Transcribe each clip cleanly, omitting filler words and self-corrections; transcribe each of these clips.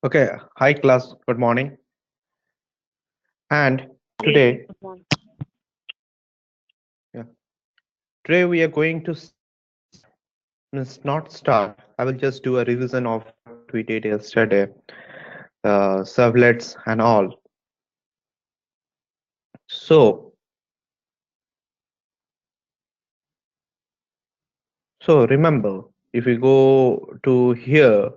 Okay, hi class, good morning. And Hey, today, good morning. yeah, today we are going to means not start. I will just do a revision of what we did yesterday, servlets and all. So, so remember, if we go to here,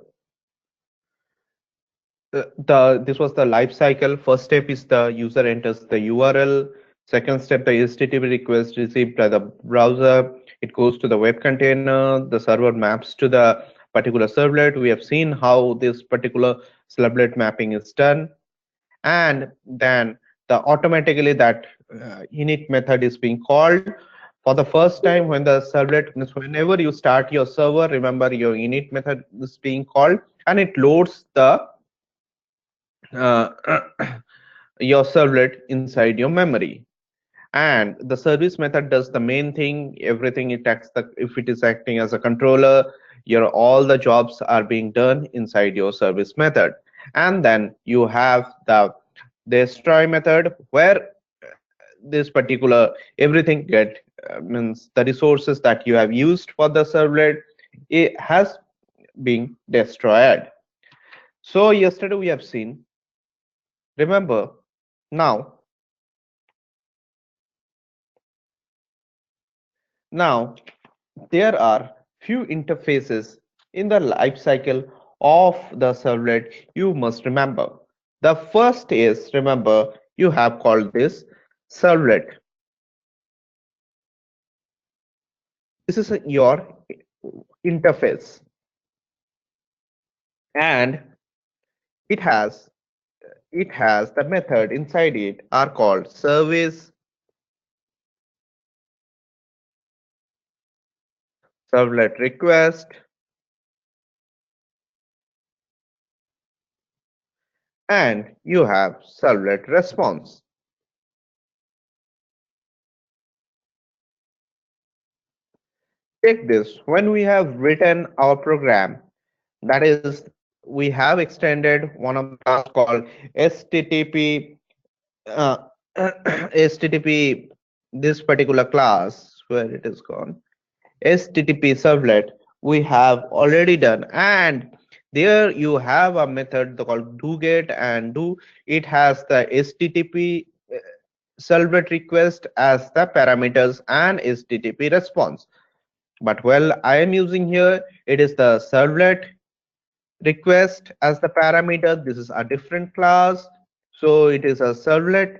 the this was the life cycle. First step is the user enters the URL. Second step, the HTTP request received by the browser. It goes to the web container. The server maps to the particular servlet. We have seen how this particular servlet mapping is done, and then the automatically that init method is being called for the first time when the servlet means whenever you start your server. Remember your init method is being called, and it loads the uh, your servlet inside your memory, and the service method does the main thing. Everything it acts the if it is acting as a controller, your all the jobs are being done inside your service method. And then you have the destroy method where this particular everything get means the resources that you have used for the servlet, it has been destroyed. So yesterday we have seen, remember, now now there are few interfaces in the life cycle of the servlet you must remember. The first is, remember, you have called this servlet. This is your interface, and it has the method inside it are called service, servlet request, and you have servlet response. Take this, when we have written our program, that is, we have extended one of the class called http, uh, http, this particular class where it is gone, http servlet we have already done, and there you have a method called doGet and do. It has the http servlet request as the parameters and http response. But well, I am using here, it is the servlet request as the parameter. This is a different class, so it is a servlet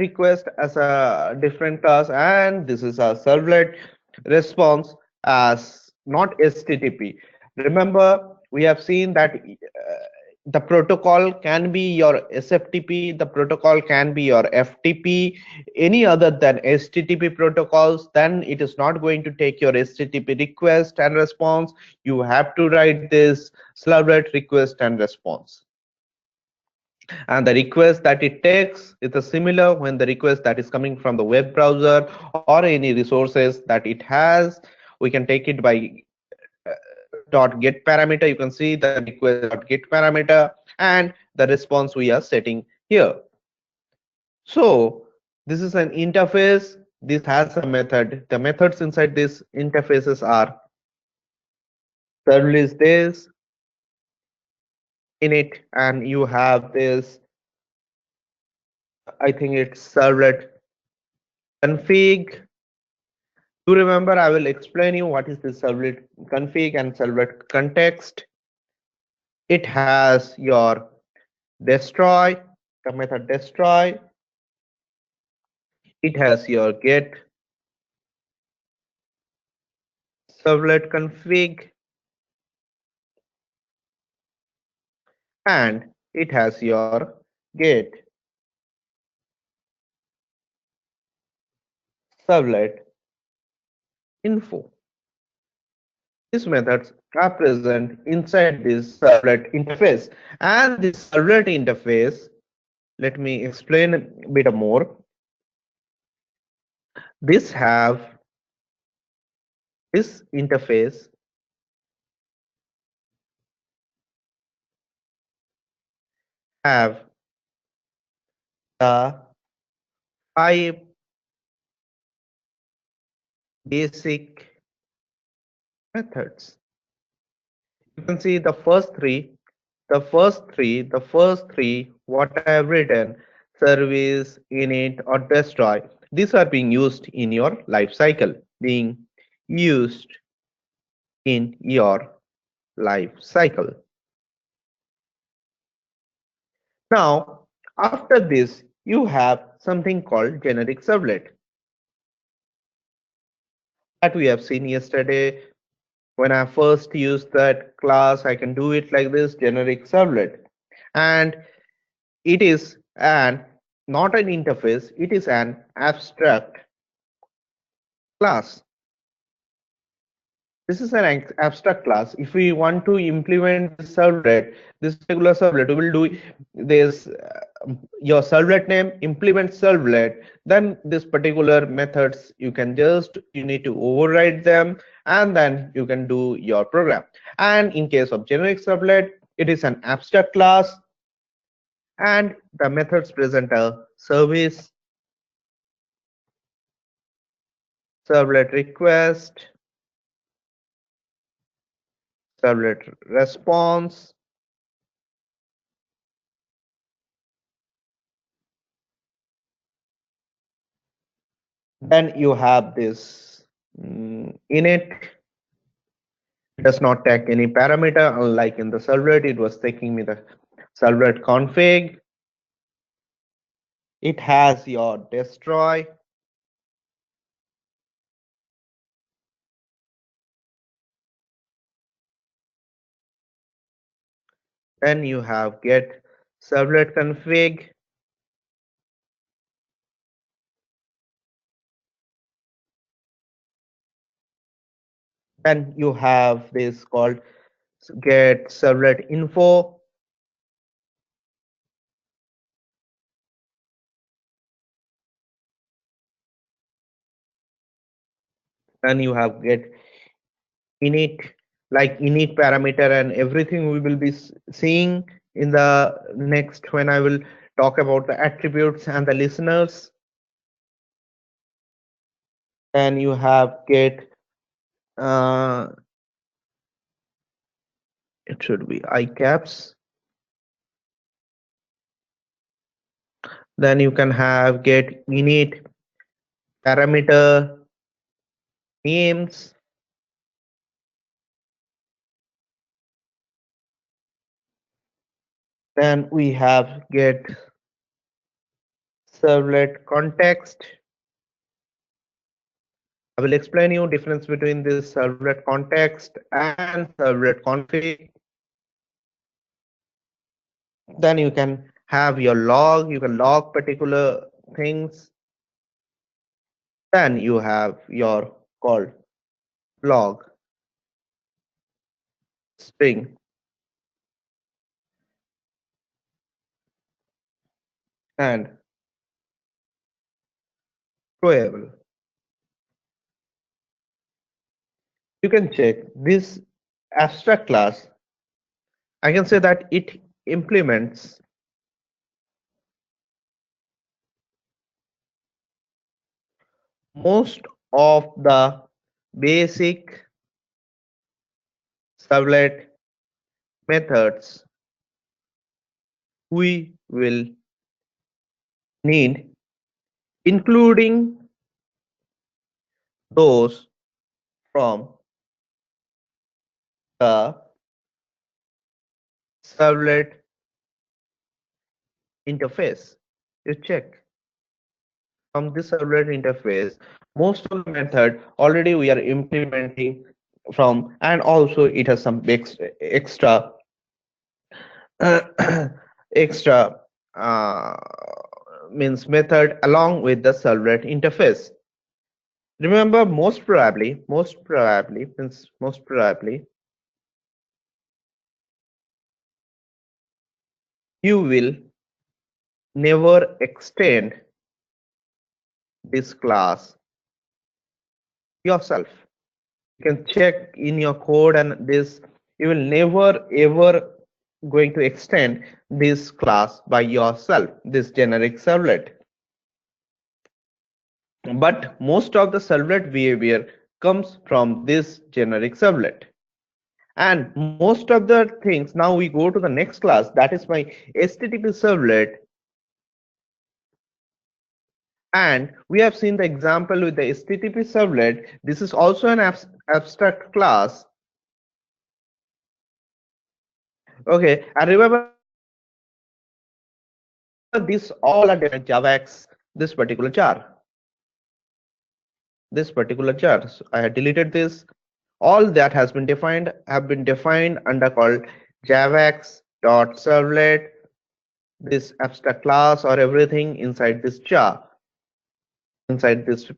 request as a different class, and this is a servlet response as not http. Remember, we have seen that the protocol can be your sftp, the protocol can be your ftp, any other than http protocols. Then it is not going to take your http request and response. You have to write this servlet request and response, and the request that it takes is a similar when the request that is coming from the web browser or any resources that it has. We can take it by uh, dot get parameter. You can see the request dot get parameter and the response we are setting here. So this is an interface. This has a method. The methods inside these interfaces are servlet is this in it, and you have this, I think it's servlet config. To remember, I will explain you what is the servlet config and servlet context. It has your destroy, the method destroy. It has your get servlet config, and it has your get servlet info. These methods are present inside this servlet interface, and this servlet interface, let me explain a bit more. This have This interface have the five basic methods. You can see the first three, what I have written, service, init, or destroy. These are being used in your life cycle, being used in your life cycle. Now, after this, you have something called generic servlet that we have seen yesterday. When I first used that class, I can do it like this, generic servlet. And it is an not an interface, it is an abstract class. This is an abstract class. If we want to implement this servlet, this particular servlet, we will do this your servlet name, implement servlet, then this particular methods you need to override them, and then you can do your program. And in case of generic servlet, it is an abstract class, and the methods present a service, servlet request, servlet response, then you have this init. It does not take any parameter, unlike in the servlet it was taking me the servlet config. It has your destroy, then you have get servlet config, then you have this called get servlet info, then you have get init, like init parameter, and everything we will be seeing in the next when I will talk about the attributes and the listeners. Then you have get uh, it should be iCaps. Then you can have get init parameter names. Then we have get servlet context. I will explain you difference between this servlet context and servlet config. Then you can have your log, you can log particular things. Then you have your called log string and throwable. You can check this abstract class. I can say that it implements most of the basic servlet methods we will need, including those from the servlet interface. You check from this servlet interface, most of the method already we are implementing from, and also it has some extra extra uh, means method along with the servlet interface. Remember, most probably, you will never extend this class yourself. You can check in your code, and this you will never ever going to extend this class by yourself, this generic servlet. But most of the servlet behavior comes from this generic servlet. And most of the things, now we go to the next class, that is my HTTP servlet. And we have seen the example with the HTTP servlet. This is also an abstract class. Okay, and remember this all are defined by JavaX, this particular jar. This particular jar. So I had deleted this. All that has been defined have been defined under called javax.servlet, this abstract class or everything inside this jar. Inside this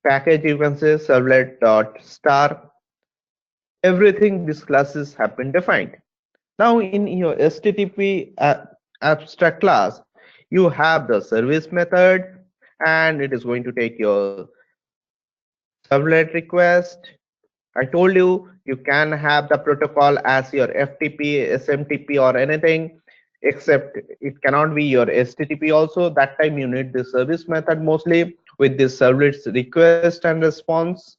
package, you can say servlet.star. Everything these classes have been defined. Now in your HTTP abstract class, you have the service method, and it is going to take your servlet request. I told you you can have the protocol as your FTP, SMTP or anything, except it cannot be your HTTP also. That time you need the service method mostly with this servlet's request and response.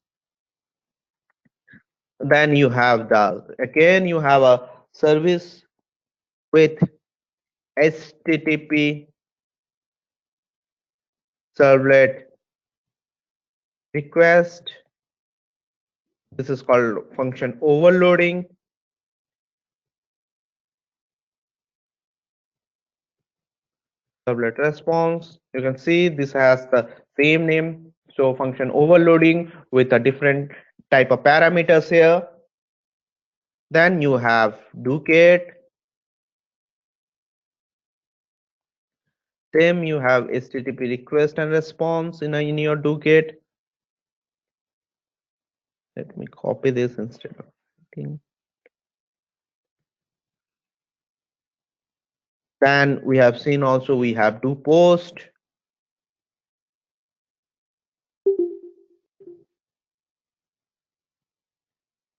Then you have again you have a service with HTTP servlet request. This is called function overloading. Servlet response. You can see this has the same name. So function overloading with a different type of parameters here. Then you have duplicate. Same you have HTTP request and response in your duplicate. Let me copy this instead of writing. Then we have seen also we have do post.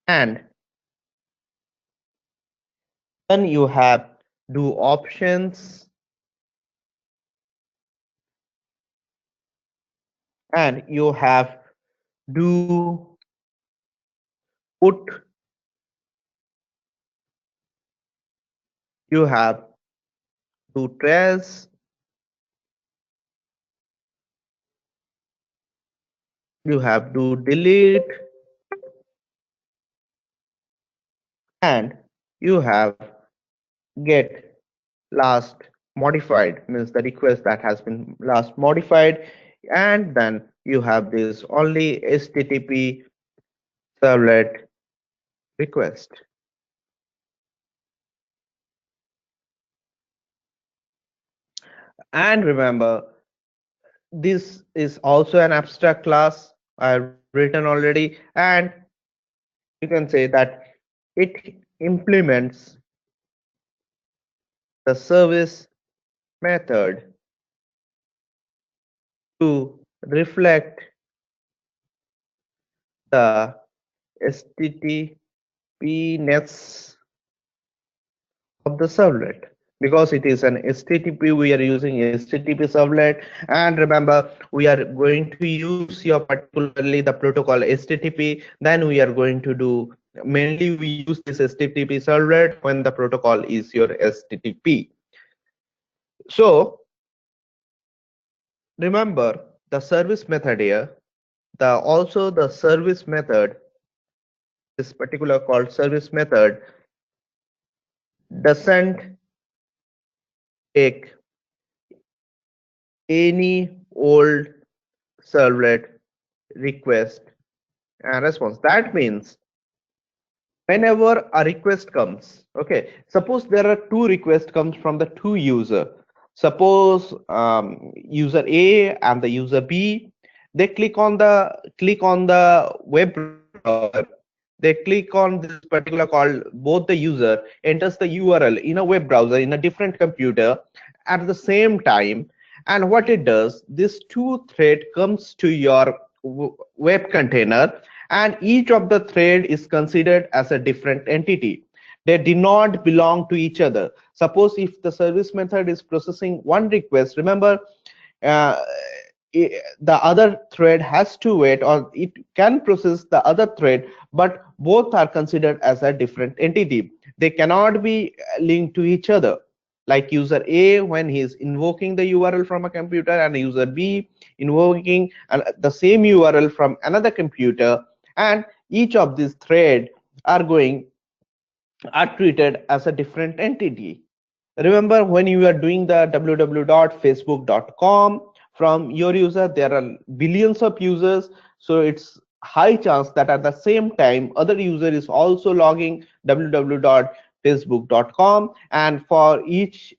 And then you have do options. And you have do put. You have do trace. You have do delete. And you have get last modified, means the request that has been last modified. And then you have this only HTTP servlet request. And remember, this is also an abstract class I've written already, and you can say that it implements the service method to reflect the HTTPness of the servlet. Because it is an HTTP, we are using HTTP servlet. And remember, we are going to use your particularly the protocol HTTP. Then we are going to do, mainly we use this HTTP servlet when the protocol is your HTTP. So remember the service method here, also the service method, this particular called service method, doesn't take any old servlet request and response. That means whenever a request comes, okay, suppose there are two requests comes from the two user. Suppose user A and the user B, they click on the web browser. They click on this particular call, both the user enters the URL in a web browser in a different computer at the same time. And what it does, this two thread comes to your web container, and each of the thread is considered as a different entity. They do not belong to each other. Suppose if the service method is processing one request, remember, uh, the other thread has to wait, or it can process the other thread, but both are considered as a different entity. They cannot be linked to each other. Like user A, when he is invoking the URL from a computer, and user B invoking the same URL from another computer, and each of these threads are going are treated as a different entity. Remember, when you are doing the www.facebook.com from your user, there are billions of users, so it's high chance that at the same time other user is also logging www.facebook.com, and for each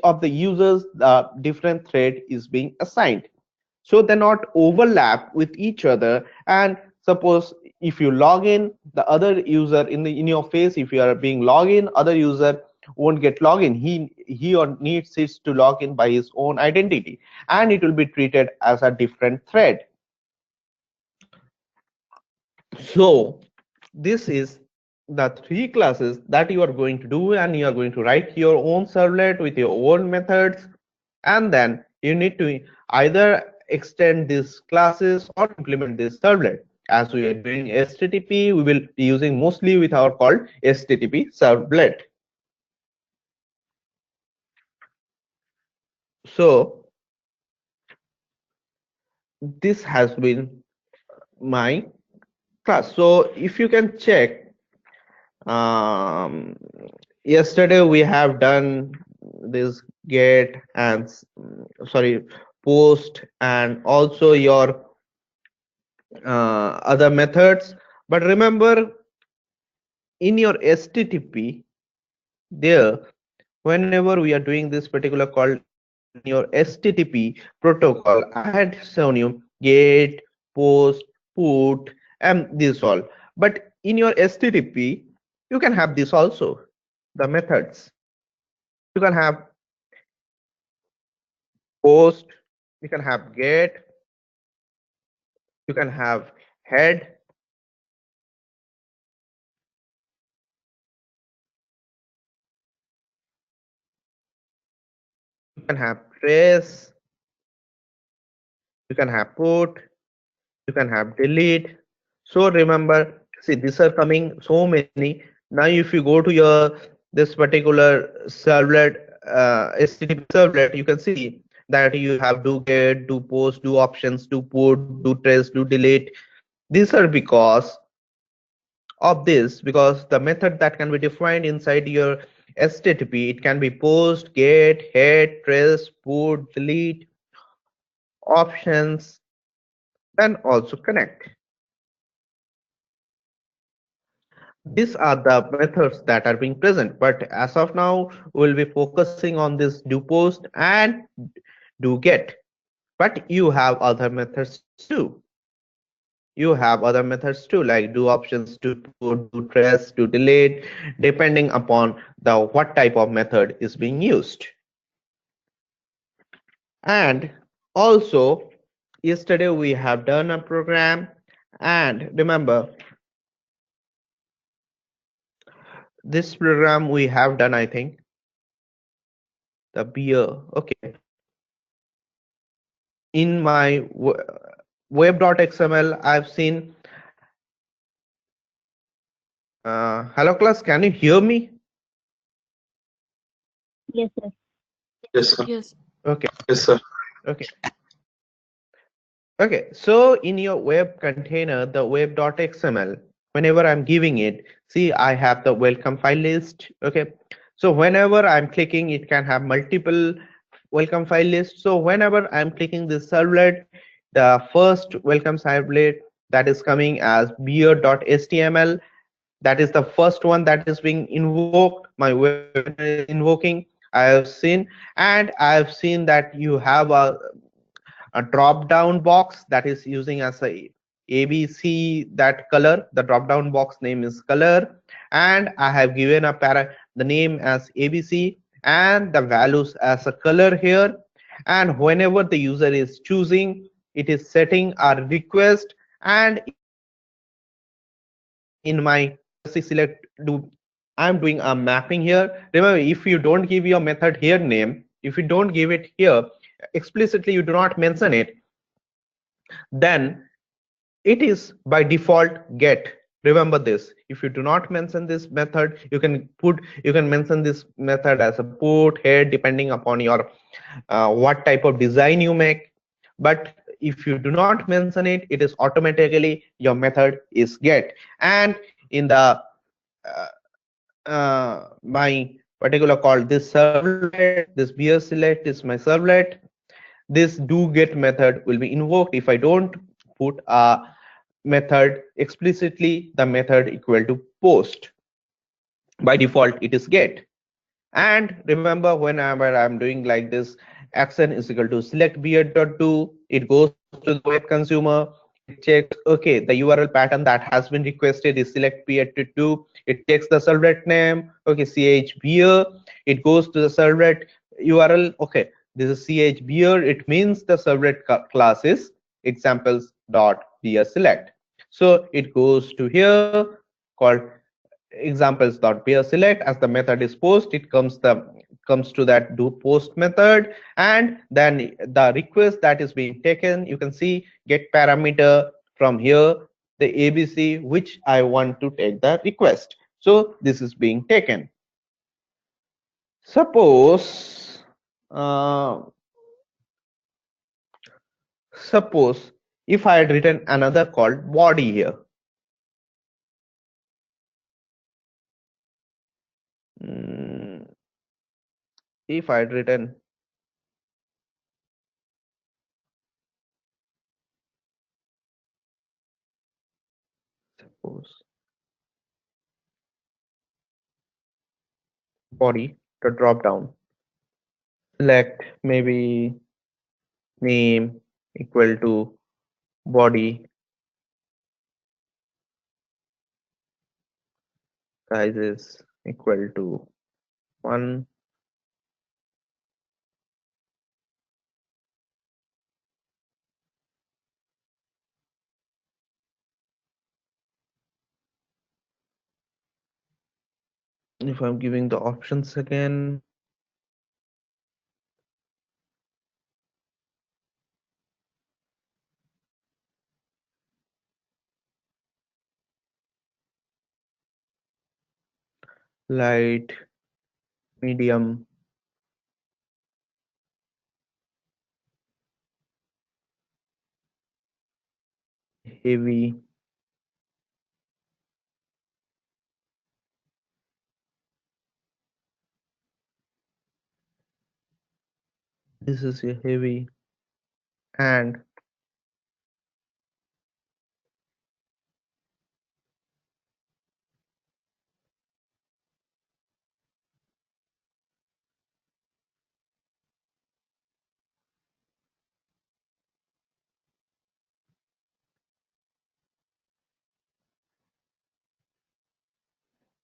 of the users the different thread is being assigned, so they're not overlap with each other. And suppose if you log in, the other user in your face, if you are being logged in, other user won't get login. He or needs to log in by his own identity, and it will be treated as a different thread. So this is the three classes that you are going to do, and you are going to write your own servlet with your own methods, and then you need to either extend these classes or implement this servlet. As we are doing HTTP, we will be using mostly with our called HTTP servlet. So this has been my class. So if you can check, um, yesterday we have done this get and sorry, post, and also your other methods. But remember, in your HTTP, there, whenever we are doing this particular call in your HTTP protocol, I had shown you get, post, put, and this all. But in your HTTP, you can have this also, the methods. You can have post, you can have get, you can have head, you can have trace, you can have put, you can have delete. So remember, see, these are coming so many. Now if you go to your this particular servlet, HTTP servlet, you can see that you have do get, do post, do options, do put, do trace, do delete. These are because of this, because the method that can be defined inside your HTTP, it can be post, get, head, trace, put, delete, options, and also connect. These are the methods that are being present, but as of now we'll be focusing on this do post and do get. But you have other methods too. You have other methods too, like do options, do put, do trace, do delete, depending upon the what type of method is being used. And also, yesterday we have done a program, and remember, this program we have done, I think, the beer. Okay, in my web.xml, I've seen. Hello class, can you hear me? Yes, sir. Yes, sir. Yes. Okay, Yes, sir. okay, okay. So in your web container, the web.xml, whenever I'm giving it, see, I have the welcome file list. Okay, so whenever I'm clicking, it can have multiple welcome file lists. So whenever I'm clicking this servlet, the first welcome servlet that is coming as beer.html, that is the first one that is being invoked, my web container is invoking, I have seen. And I have seen that you have a drop down box that is using as a ABC, that color, the drop down box name is color, and I have given a the name as ABC and the values as a color here. And whenever the user is choosing, it is setting a request, and it is in my BSC select do I'm doing a mapping here. Remember, if you don't give your method here name, if you don't give it here explicitly, you do not mention it, then it is by default get. Remember this, if you do not mention this method, you can mention this method as a put head depending upon your what type of design you make. But if you do not mention it, it is automatically your method is get. And in the my particular called this servlet, this beer select is my servlet. This do get method will be invoked if I don't put a method explicitly, the method equal to post. By default it is get. And remember, whenever I'm doing like this, action is equal to select beard.do, it goes to the web consumer, it checks, okay, the URL pattern that has been requested is select beard.do, it checks the servlet name, okay, ch beer, it goes to the servlet URL, okay, this is ch beer, it means the servlet class is examples dot beer select. So it goes to here called examples.beerselect. As the method is post, it comes to that do post method, and then the request that is being taken, you can see get parameter from here, the abc which I want to take the request. So this is being taken. Suppose uh, suppose if I had written another called body here. Mm, if I had written suppose body to drop down, select maybe name equal to body, size is equal to 1. If I'm giving the options again, light, medium, heavy, this is a heavy, and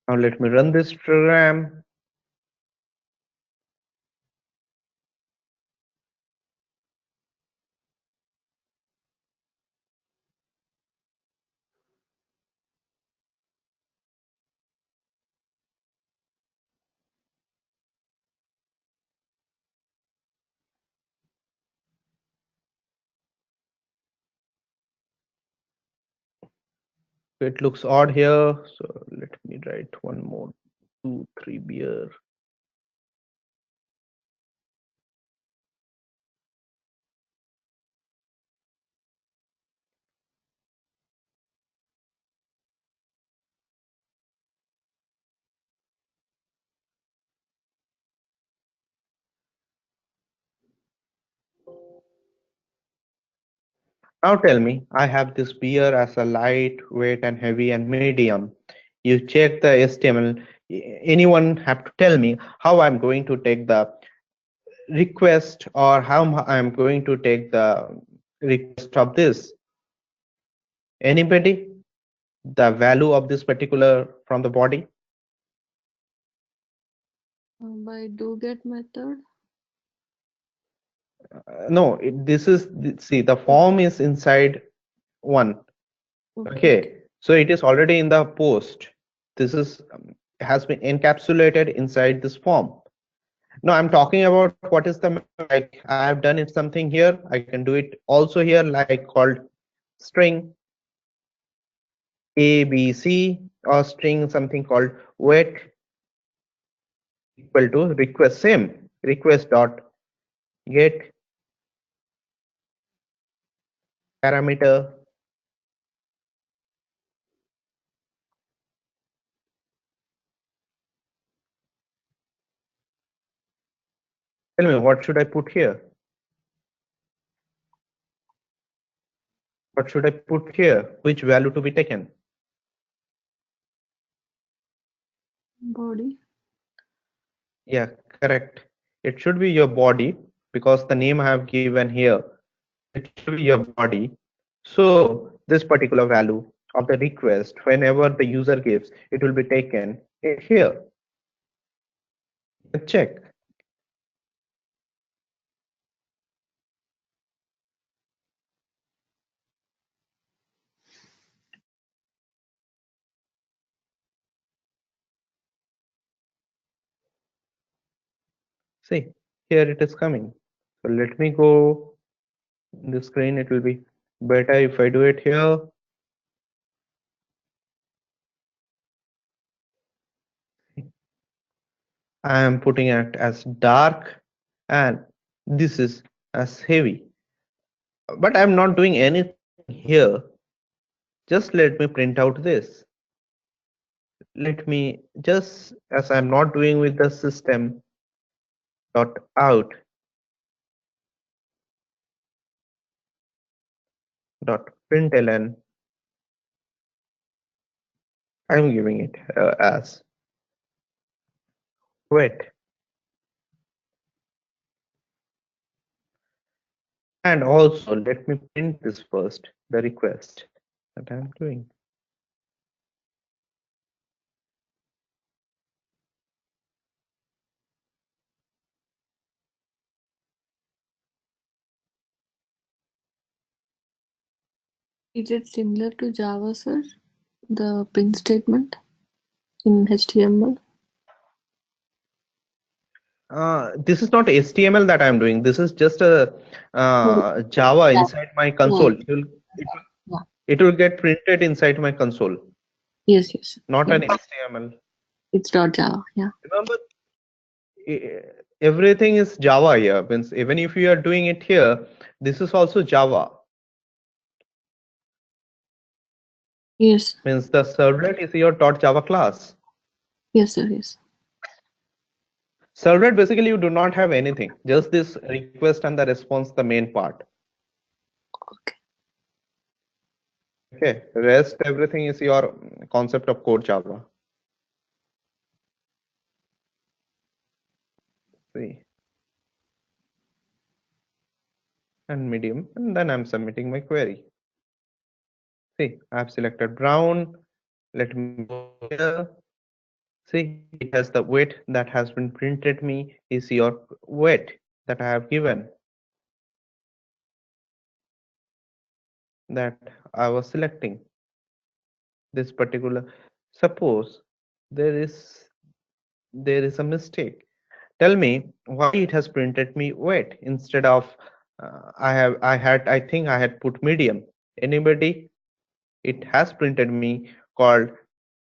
now let me run this program. It looks odd here, so let me write one more, 2 3 beer. Now tell me, I have this beer as a light, weight, and heavy and medium. You check the HTML. Anyone have to tell me how I'm going to take the request, or how I'm going to take the request of this? Anybody? The value of this particular from the body? By do get method. No, this is, see, the form is inside one. Okay, Okay. okay. So it is already in the post. This is has been encapsulated inside this form. No, I'm talking about what is the method. Like I have done it something here. I can do it also here, like called string A, B, C, or string something called wait equal to request. Same request dot get parameter. Tell me what should I put here? What should I put here? Which value to be taken? Body. Yeah, correct. It should be your body because the name I have given here, it should be your body. So this particular value of the request, whenever the user gives, it will be taken here. You can check. See, here it is coming. So let me go in the screen. It will be better if I do it here. I am putting it as dark and this is as heavy. But I'm not doing anything here. Just let me print out this. Let me just, as I'm not doing with the system dot out dot println, I'm giving it as wet. And also let me print this first, the request that I'm doing. Is it similar to Java, sir? The print statement in HTML? This is not HTML that I'm doing. This is just a Oh, Java yeah, inside my yeah, console. It will yeah. it will get printed inside my console, Yes, yes. not Yeah. an HTML. It's dot Java. Yeah. Remember, everything is Java here. Means even if you are doing it here, this is also Java. Yes. Means the servlet is your .java class. Yes, sir. Yes. Servlet basically you do not have anything, just this request and the response, the main part. Okay. Okay, rest everything is your concept of core Java. See, and medium, and then I'm submitting my query. See, I've selected brown. Let me go here. See, it has the weight that has been printed me is your weight that I have given, that I was selecting this particular. Suppose there is there is a mistake. Tell me why it has printed me weight instead of I think I had put medium. Anybody? It has printed me called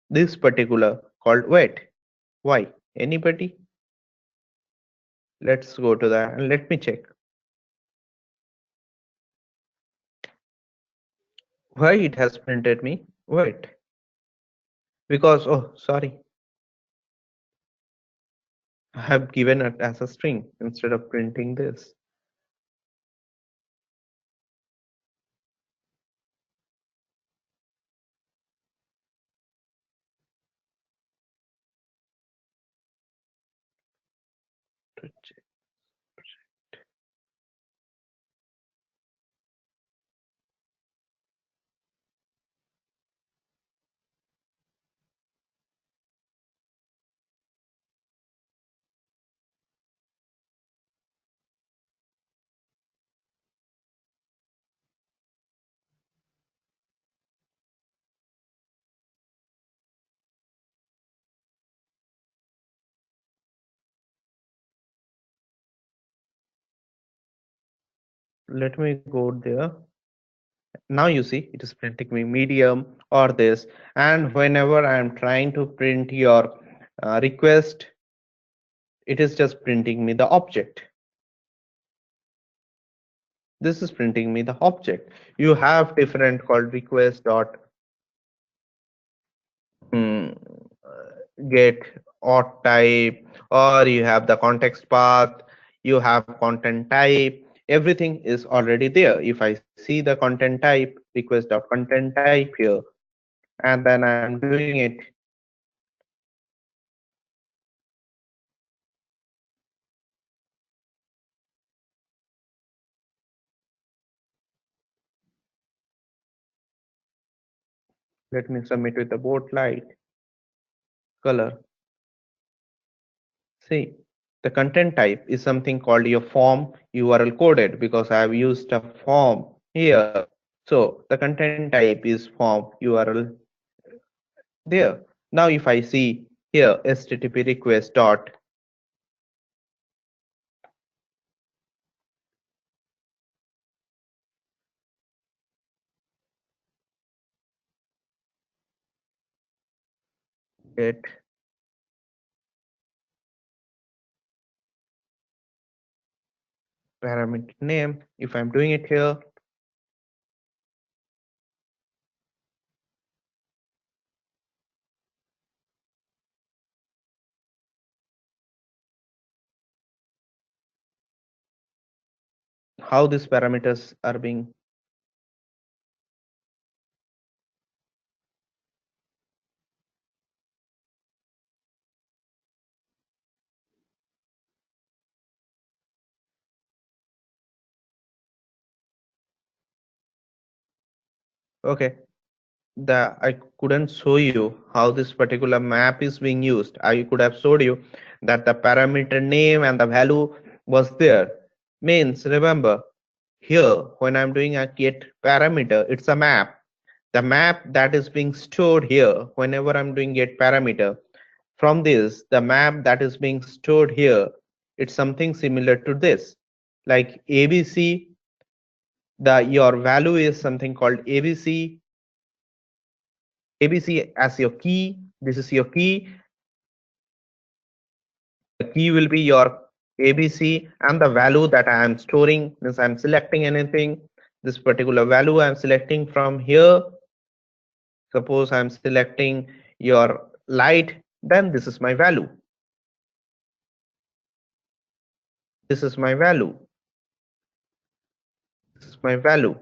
this particular called weight. Why? Anybody? Let's go to that and let me check why it has printed me weight. Because oh sorry, I have given it as a string instead of printing this. Let me go there. Now you see it is printing me medium or this, and whenever I am trying to print your request, it is just printing me the object. This is printing me the object. You have different called request dot mm, get auth type, or you have the context path, you have content type. Everything is already there. If I see the content type, request dot content type here, and then I'm doing it. Let me submit with the bold light color. See, the content type is something called your form URL coded because I have used a form here. So the content type is form URL there. Now if I see here HTTP request dot get parameter name, if I'm doing it here, how these parameters are being. Okay, the I couldn't show you how this particular map is being used. I could have showed you that the parameter name and the value was there. Means remember here when I'm doing a get parameter, it's a map. The map that is being stored here whenever I'm doing get parameter. From this, the map that is being stored here, it's something similar to this. Like ABC, the your value is something called ABC. ABC as your key. This is your key. The key will be your ABC, and the value that I am storing means I'm selecting anything. This particular value I'm selecting from here. Suppose I'm selecting your light, then this is my value. This is my value. This is my value.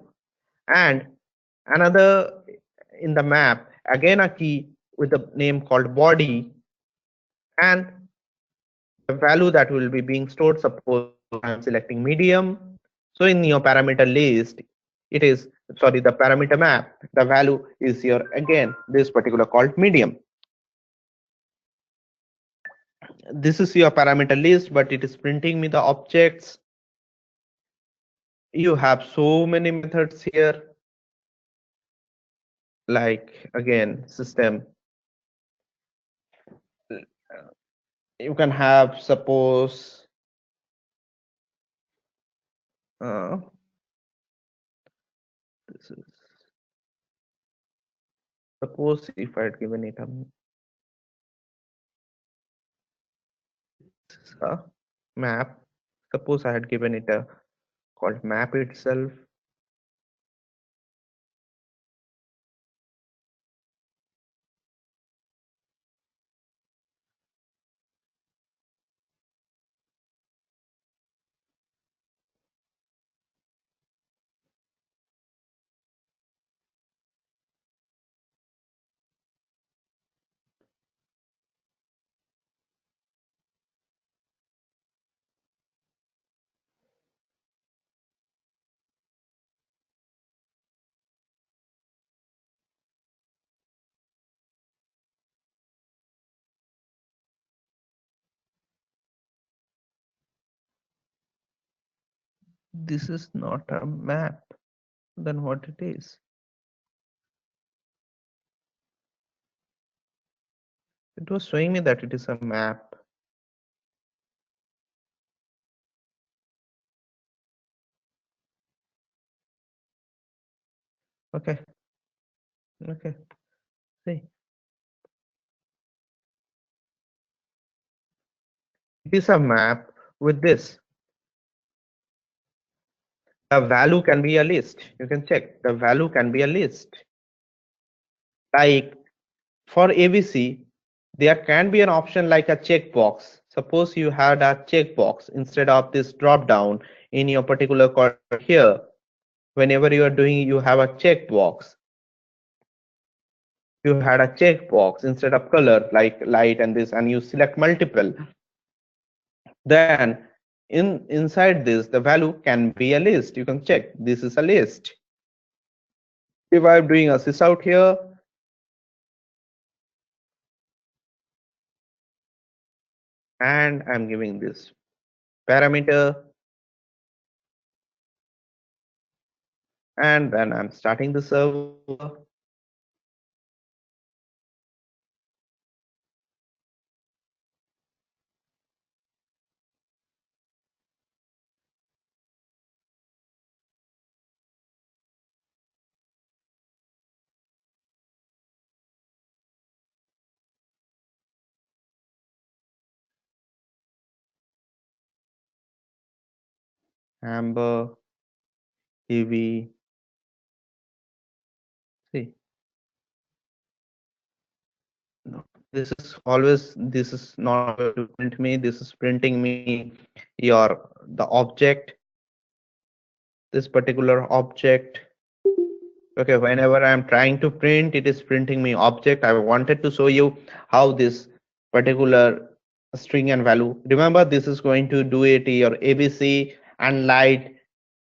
And another in the map, again a key with a name called body, and the value that will be being stored. Suppose I'm selecting medium. So in your parameter list, it is, sorry, the parameter map, the value is your, again, this particular called medium. This is your parameter list, but it is printing me the objects. You have so many methods here, like again system. You can have, suppose uh, this is, suppose if I had given it a map, suppose I had given it a called map itself. This is not a map. Then what it is? It was showing me that it is a map. Okay, okay. See, it is a map with this. The value can be a list. You can check. The value can be a list. Like for ABC, there can be an option like a checkbox. Suppose you had a checkbox instead of this drop down in your particular column here. Whenever you are doing, you have a checkbox. You had a checkbox instead of color like light and this, and you select multiple. Then inside this, the value can be a list. You can check. This is a list. If I'm doing a sys out here, and I'm giving this parameter, and then I'm starting the server. Amber, TV. See, no, this is always, this is not going to print me. This is printing me your the object, this particular object. Okay, whenever I'm trying to print, it is printing me object. I wanted to show you how this particular string and value. Remember, this is going to do it your ABC and light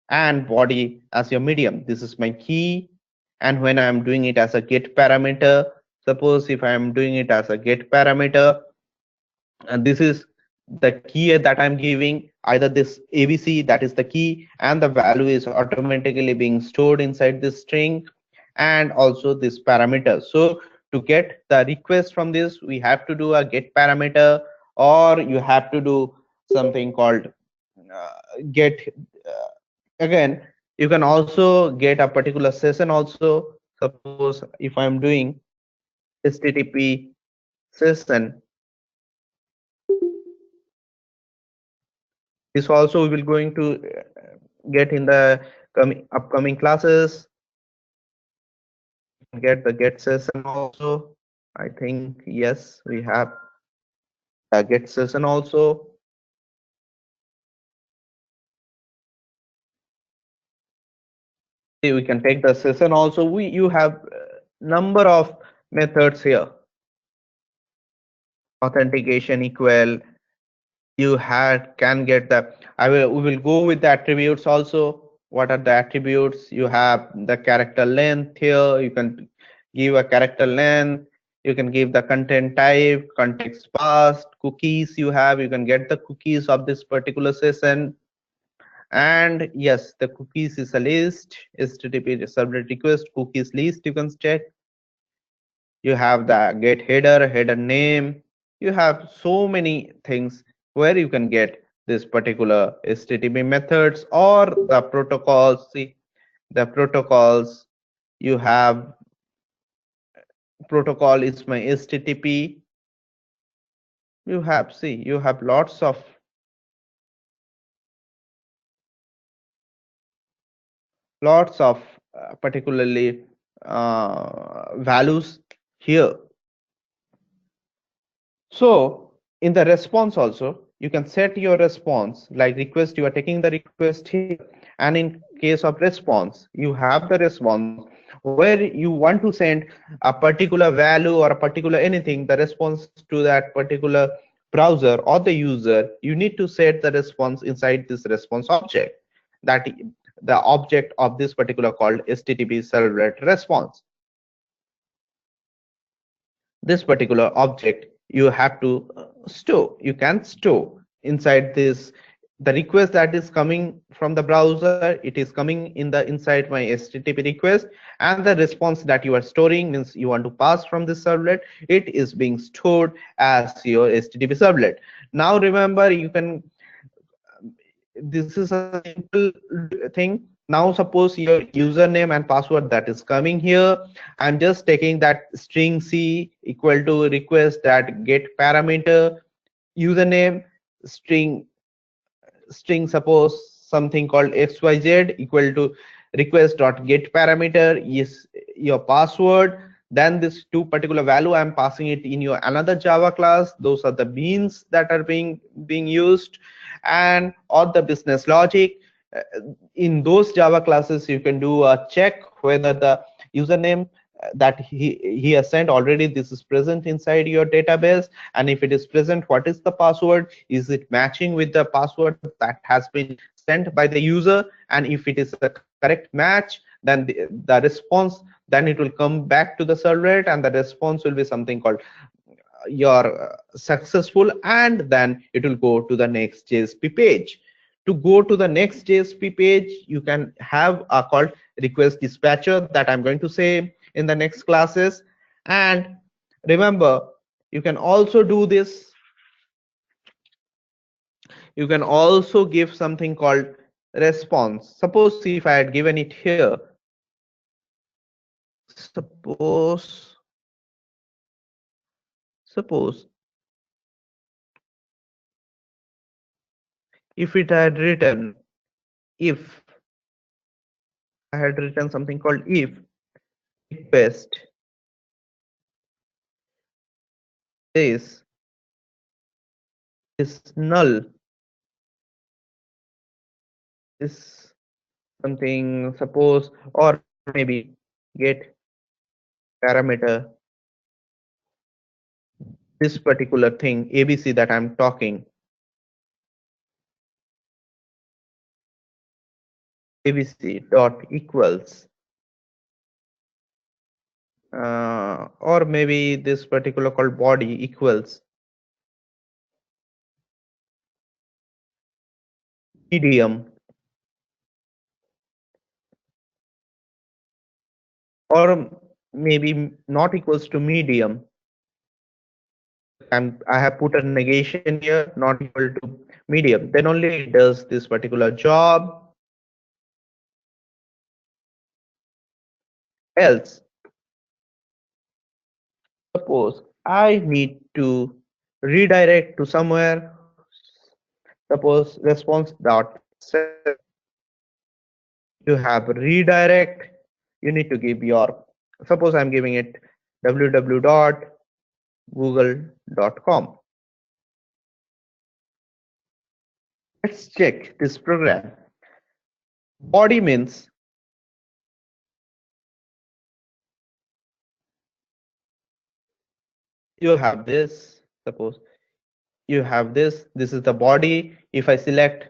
and body as your medium. This is my key. And when I'm doing it as a get parameter, suppose if I'm doing it as a get parameter, and this is the key that I'm giving, either this ABC, that is the key, and the value is automatically being stored inside this string, and also this parameter. So to get the request from this, we have to do a get parameter, or you have to do something called get. Again, you can also get a particular session also. Suppose if I'm doing http session, this also we will going to get in the upcoming classes. Get the get session also. I think yes, we have a get session also. See, we can take the session also. We You have number of methods here. Authentication equal. You had can get the. I will We will go with the attributes also. What are the attributes? You have the character length here. You can give a character length. You can give the content type, context passed, cookies you have. You can get the cookies of this particular session. And yes, the cookies is a list. HTTP servlet request cookies list. You can check. You have the get header name. You have so many things where you can get this particular HTTP methods or the protocols. See, the protocols you have, protocol is my HTTP. You have, see, you have lots of particularly values here. So in the response also, you can set your response like request, you are taking the request here. And in case of response, you have the response where you want to send a particular value or a particular anything, the response to that particular browser or the user, you need to set the response inside this response object, that the object of this particular called HTTP servlet response. This particular object you have to store. You can store inside this the request that is coming from the browser. It is coming in the inside my HTTP request, and the response that you are storing means you want to pass from this servlet, it is being stored as your HTTP servlet. Now remember, you can, this is a simple thing. Now suppose your username and password that is coming here. I'm just taking that string C equal to request that get parameter username string suppose something called xyz equal to request dot get parameter is your password. Then this two particular value I'm passing it in your another Java class. Those are the beans that are being used, and or the business logic. In those Java classes you can do a check whether the username that he has sent already this is present inside your database, and if it is present, what is the password, is it matching with the password that has been sent by the user, and if it is a correct match, then the response, then it will come back to the servlet, and the response will be something called your successful, and then it will go to the next JSP page. To go to the next JSP page, you can have a called request dispatcher that I'm going to say in the next classes. And remember, you can also do this. You can also give something called response. Suppose if I had given it here, suppose suppose if it had written, if I had written something called if request this is null, is something suppose, or maybe get parameter this particular thing abc that I'm talking, abc dot equals or maybe this particular called body equals medium, or maybe not equals to medium. I have put a negation here, not equal to medium, then only it does this particular job. Else suppose I need to redirect to somewhere, suppose response dot set, you have redirect, you need to give your, suppose I'm giving it www.google.com. Let's check this program. Body means you have this, suppose you have this is the body. If I select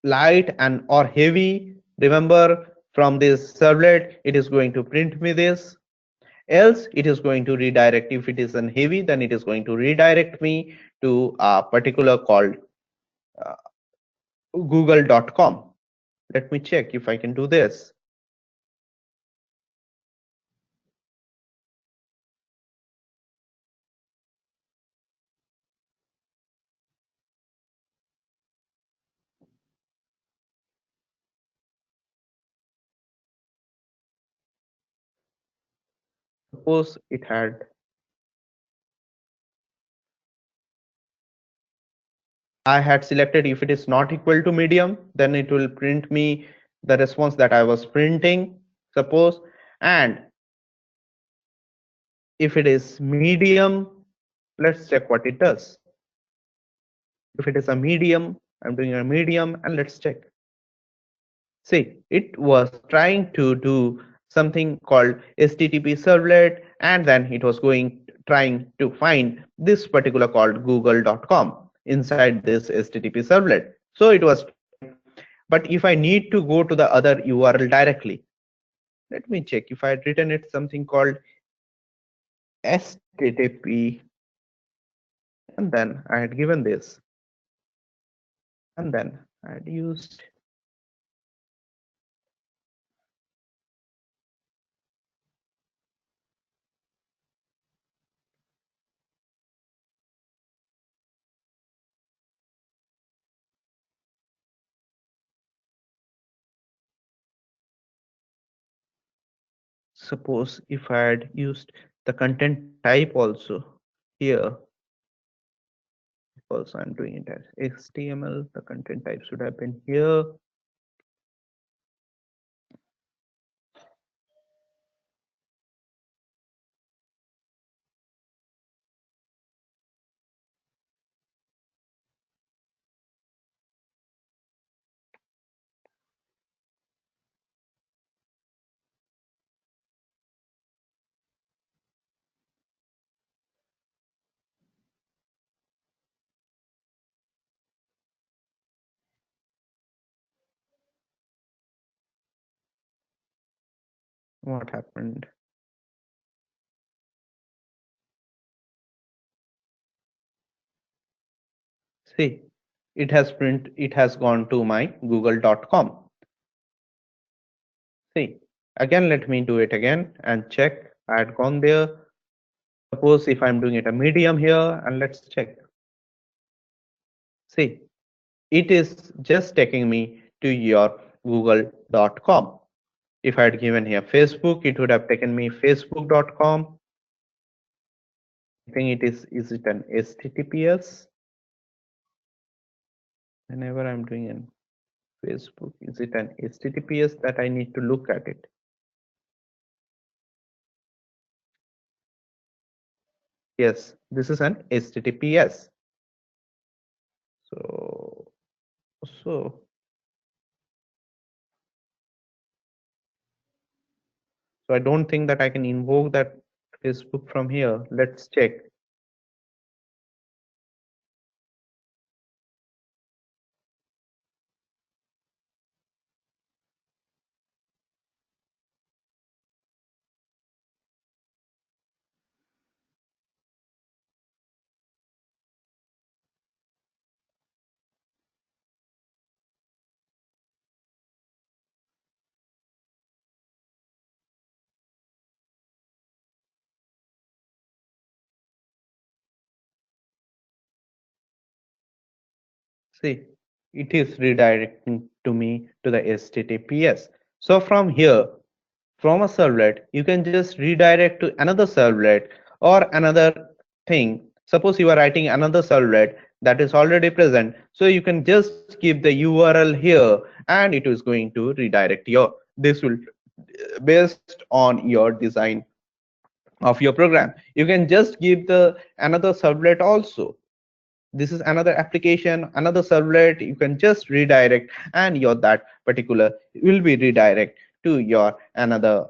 light and or heavy, remember from this servlet it is going to print me this, else it is going to redirect. If it is an heavy, then it is going to redirect me to a particular called uh, google.com. Let me check if I can do this. Suppose it had, I had selected if it is not equal to medium, then it will print me the response that I was printing, suppose. And if it is medium, let's check what it does. If it is a medium, I'm doing a medium, and let's check. See, it was trying to do something called HTTP servlet, and then it was trying to find this particular called google.com inside this HTTP servlet. So it was trying. But if I need to go to the other URL directly, let me check. If I had written it something called HTTP, and then I had given this, and then I had used, Suppose if I had used the content type also here, also I'm doing it as HTML, the content type should have been here. What happened? See, it has gone to my google.com. See, again, let me do it again and check. I had gone there. Suppose if I'm doing it a medium here, and let's check. See, it is just taking me to your google.com. If I had given here Facebook, it would have taken me facebook.com. I think is it an HTTPS? Whenever I'm doing an Facebook, is it an HTTPS that I need to look at it? Yes, this is an HTTPS. So, so, so I don't think that I can invoke that Facebook from here. Let's check. See, it is redirecting to me to the HTTPS. So from here, from a servlet, you can just redirect to another servlet or another thing. Suppose you are writing another servlet that is already present. So you can just give the URL here and it is going to redirect your, this will based on your design of your program. You can just give the another servlet also. This is another application, another servlet, you can just redirect and your that particular will be redirect to your another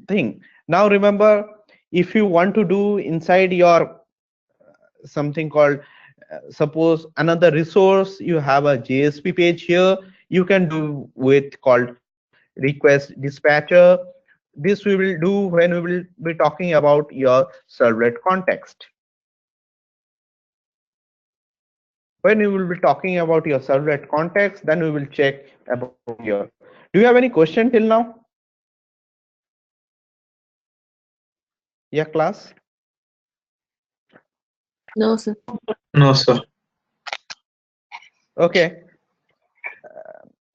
thing. Now remember, if you want to do inside your something called suppose another resource, you have a JSP page here, you can do with called request dispatcher. This we will do when we will be talking about your servlet context. When we will be talking about your servlet context, then we will check about your. Do you have any question till now? Yeah, class. No, sir. No, sir. Okay.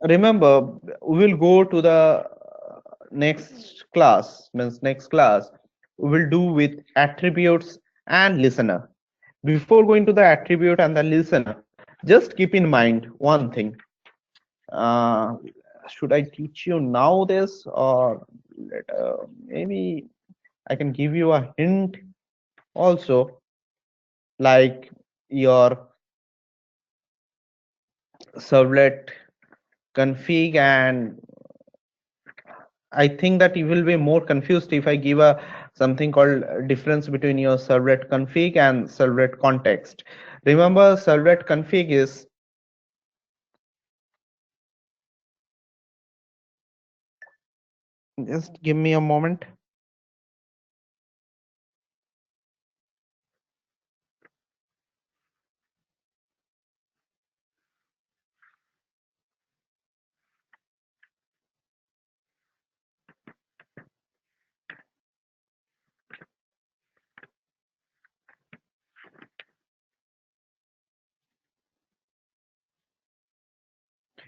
Remember, we will go to the next class. Means next class we will do with attributes and listener. Before going to the attribute and the listener, just keep in mind one thing. Uh, should I teach you now this or maybe I can give you a hint also, like your servlet config, and I think that you will be more confused if I give a something called difference between your servlet config and servlet context. Remember, servlet config is just give me a moment.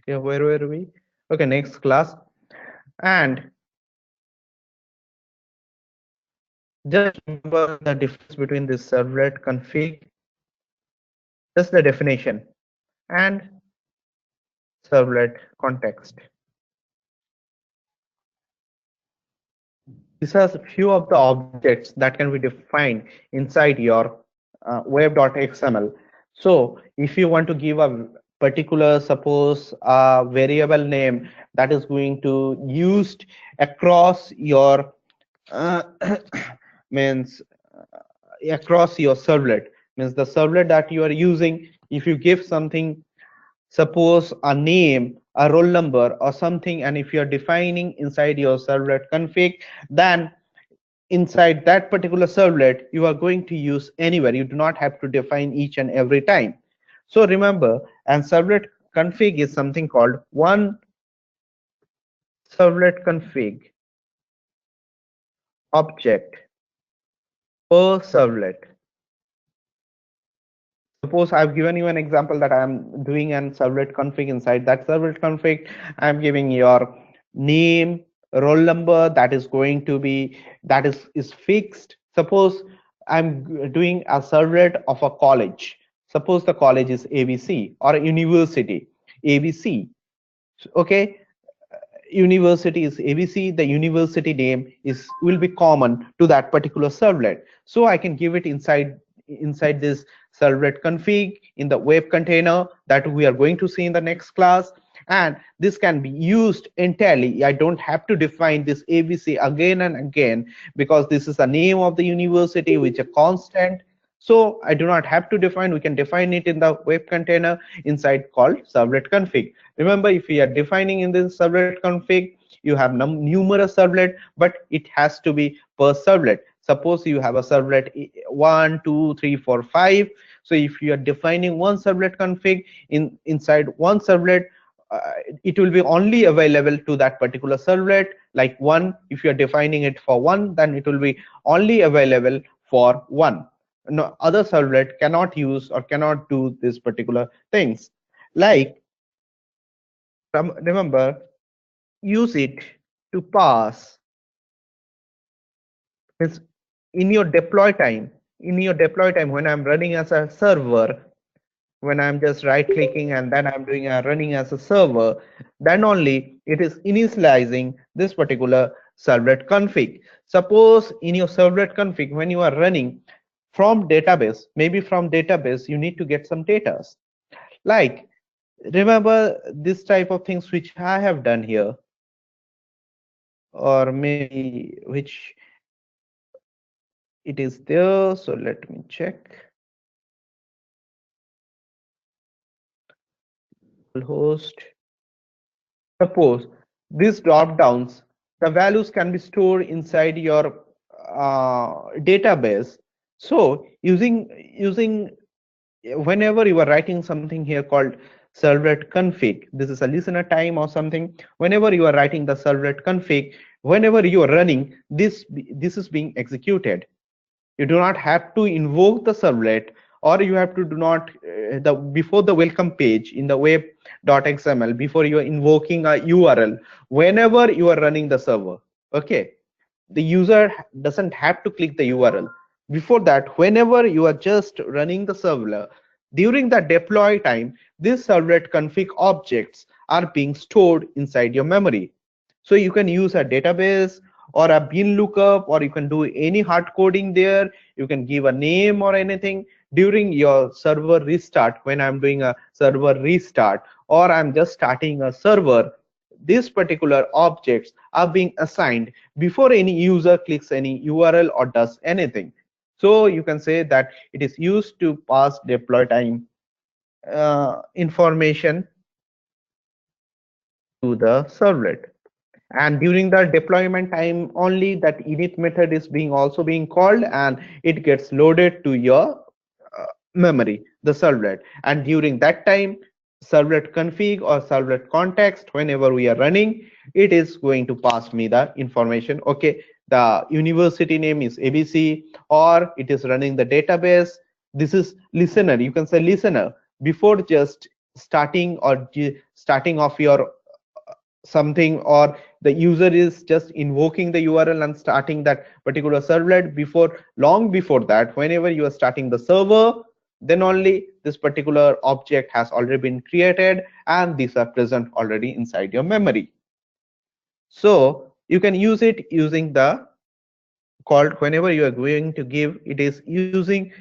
Yeah, where were we? Okay, next class. And Just remember the difference between this servlet config, just the definition, and servlet context. These are few of the objects that can be defined inside your web.xml. So if you want to give a particular, suppose a variable name that is going to used across your means across your servlet, means the servlet that you are using, if you give something, suppose a name, a roll number or something, and if you are defining inside your servlet config, then inside that particular servlet you are going to use anywhere. You do not have to define each and every time. So remember, and servlet config is something called one servlet config object per servlet. Suppose I've given you an example that I'm doing an servlet config. Inside that servlet config, I'm giving your name, roll number that is going to be, that is fixed. Suppose I'm doing a servlet of a college. Suppose the college is ABC or a university ABC. Okay, university is ABC, the university name is will be common to that particular servlet. So I can give it inside this servlet config in the web container that we are going to see in the next class. And this can be used entirely. I don't have to define this ABC again and again, because this is the name of the university, which is a constant. So I do not have to define. We can define it in the web container inside called servlet config. Remember, if we are defining in this servlet config, you have numerous servlet, but it has to be per servlet. Suppose you have a servlet 1, 2, 3, 4, 5. So if you are defining one servlet config inside one servlet, it will be only available to that particular servlet. Like one, if you are defining it for one, then it will be only available for one. No other servlet cannot use or cannot do this particular things. Like, remember, use it to pass, means in your deploy time when I'm running as a server, when I'm just right clicking and then I'm doing a running as a server, then only it is initializing this particular servlet config. Suppose in your servlet config, when you are running from database, maybe from database you need to get some data. Like, remember this type of things which I have done here, or maybe which it is there. So let me check. Host. Suppose these drop downs, the values can be stored inside your database. So using whenever you are writing something here called servlet config, this is a listener time or something. Whenever you are writing the servlet config, whenever you are running this is being executed. You do not have to invoke the servlet, or you have to do not the before the welcome page in the web.xml, before you are invoking a URL, whenever you are running the server, okay, the user doesn't have to click the URL. Before that, whenever you are just running the server, during the deploy time, these servlet config objects are being stored inside your memory. So you can use a database or a bin lookup, or you can do any hard coding there. You can give a name or anything during your server restart. When I'm doing a server restart or I'm just starting a server, these particular objects are being assigned before any user clicks any URL or does anything. So you can say that it is used to pass deploy time information to the servlet. And during the deployment time only, that init method is being also being called, and it gets loaded to your memory, the servlet. And during that time, servlet config or servlet context, whenever we are running, it is going to pass me the information. Okay, the university name is ABC, or it is running the database. This is listener. You can say listener before just starting or starting off your something, or The user is just invoking the URL and starting that particular servlet. Before, long before that, whenever you are starting the server, then only this particular object has already been created and these are present already inside your memory. So you can use it using the called, whenever you are going to give, it is using,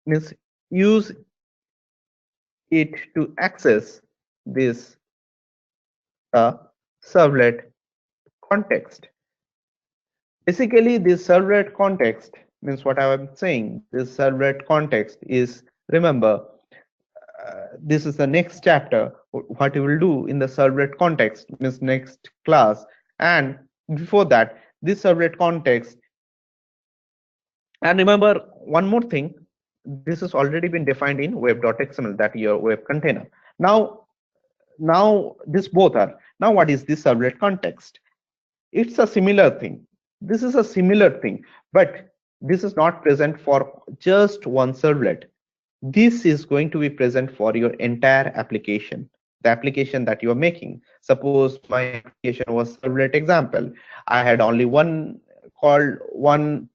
means use it to access this servlet context. Basically, this servlet context means, what I am saying, this servlet context is, remember, this is the next chapter. What you will do in the servlet context means next class. And before that, this servlet context, and remember one more thing, this has already been defined in web.xml, that your web container. Now this both are. Now what is this servlet context? It's a similar thing. This is a similar thing, but this is not present for just one servlet. This is going to be present for your entire application, the application that you are making. Suppose my application was servlet example. I had only one, called one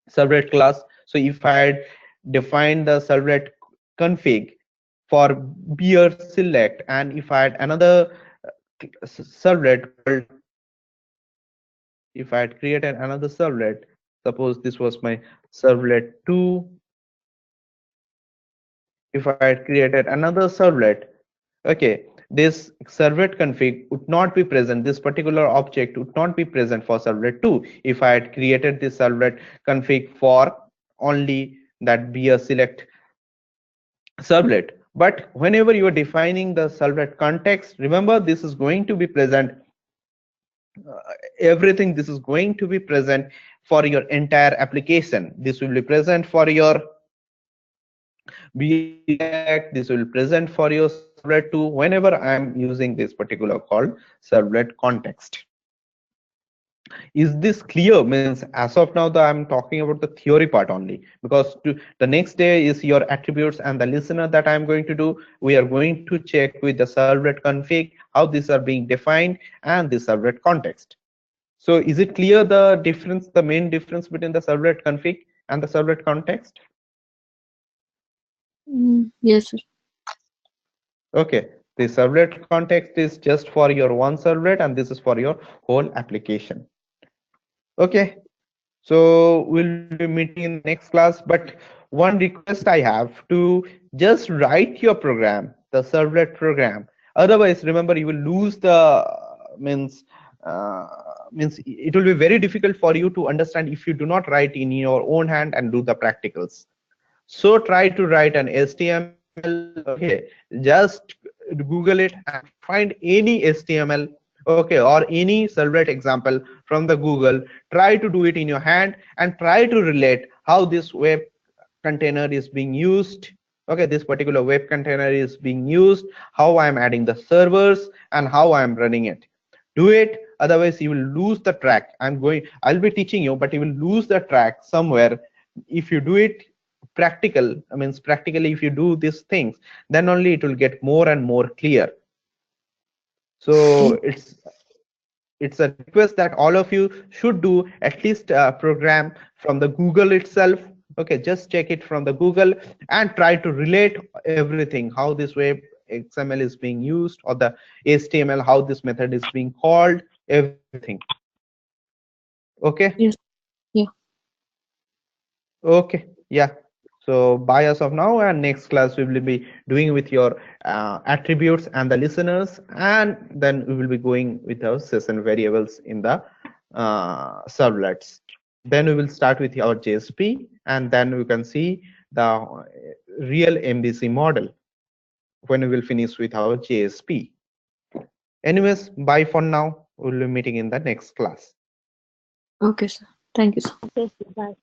servlet class. So if I had defined the servlet config for beer select, and if I had another servlet called, if I had created another servlet, suppose this was my servlet 2. If I had created another servlet, okay, this servlet config would not be present. This particular object would not be present for servlet 2 if I had created this servlet config for only that beer select servlet. But whenever you are defining the servlet context, remember this is going to be present, uh, everything, this is going to be present for your entire application. This will be present for your beer select, this will present for your servlet 2 whenever I am using this particular called servlet context. Is this clear? Means as of now, I'm talking about the theory part only, because the next day is your attributes and the listener that I'm going to do. We are going to check with the servlet config how these are being defined and the servlet context. So is it clear the difference, the main difference between the servlet config and the servlet context? Yes, sir. Okay, the servlet context is just for your one servlet and this is for your whole application. Okay, so we'll be meeting in the next class, but one request I have to just write your program, the servlet program. Otherwise, remember, you will lose the means uh, means it will be very difficult for you to understand if you do not write in your own hand and do the practicals. So try to write an HTML. Okay, just Google it and find any HTML, okay, or any servlet example from the Google. Try to do it in your hand and try to relate how this web container is being used. Okay, this particular web container is being used, how I am adding the servers and how I am running it. Do it, otherwise you will lose the track. I'll be teaching you, but you will lose the track somewhere. If you do it practical, I mean practically, if you do these things, then only it will get more and more clear. So it's a request that all of you should do at least a program from the Google itself. Okay, just check it from the Google and try to relate everything, how this web XML is being used, or the HTML, how this method is being called, everything. Okay. Yes. Yeah. Okay, yeah. So bye as of now, and next class we will be doing with your attributes and the listeners, and then we will be going with our session variables in the servlets. Then we will start with our JSP, and then we can see the real MVC model when we will finish with our JSP. Anyways, bye for now. We'll be meeting in the next class. Okay, sir. Thank you, sir. Okay, bye.